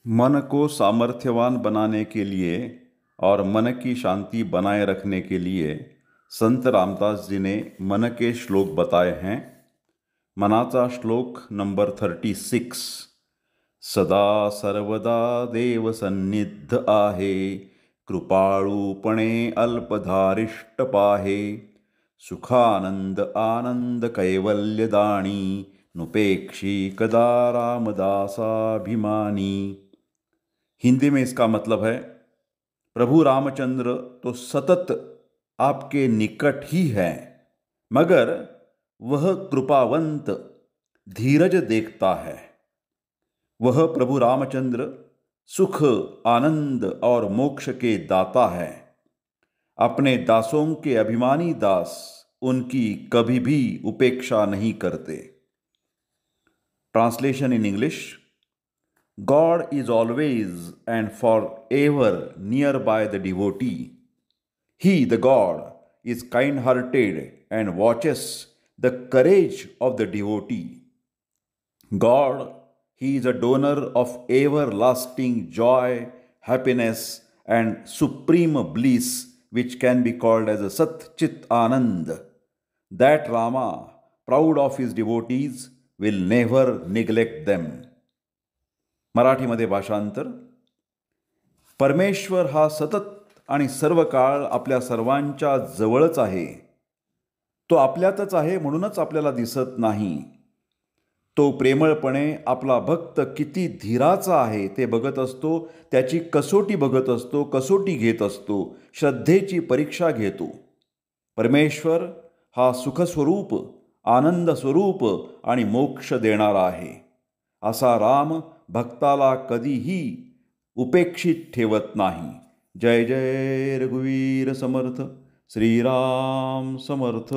मन को सामर्थ्यवान बनाने के लिए और मन की शांति बनाए रखने के लिए संत रामदास जी ने मन के श्लोक बताए हैं। मनाचा श्लोक नंबर 36। सदा सर्वदा देव सन्निध आहे, कृपाळूपणे अल्पधारिष्ट पाहे, सुखानंद आनंद कैवल्यदाणी, नुपेक्षी कदा रामदासाभिमानी। हिंदी में इसका मतलब है, प्रभु रामचंद्र तो सतत आपके निकट ही है, मगर वह कृपावंत धीरज देखता है। वह प्रभु रामचंद्र सुख, आनंद और मोक्ष के दाता है। अपने दासों के अभिमानी दास उनकी कभी भी उपेक्षा नहीं करते। Translation in English: God is always and forever near by the devotee. He, the God, is kind-hearted and watches the courage of the devotee. God, He is a donor of everlasting joy, happiness, and supreme bliss, which can be called as a Sat Chit Anand. That Rama, proud of his devotees, will never neglect them. मराठीमध्ये भाषांतर: परमेश्वर हा सतत आणि सर्व काळ आपल्या सर्वांच्या जवळच आहे. तो आपल्यातच आहे म्हणूनच आपल्याला दिसत नाही. तो प्रेमळपणे आपला भक्त किती धीराचा आहे ते बघत असतो, त्याची कसोटी बघत असतो, कसोटी घेत असतो, श्रद्धेची परीक्षा घेतो. परमेश्वर हा सुखस्वरूप, आनंद स्वरूप आणि मोक्ष देणारा आहे. असा राम भक्ताला कधीही उपेक्षित ठेवत नाही. जय जय रघुवीर समर्थ. श्रीराम समर्थ.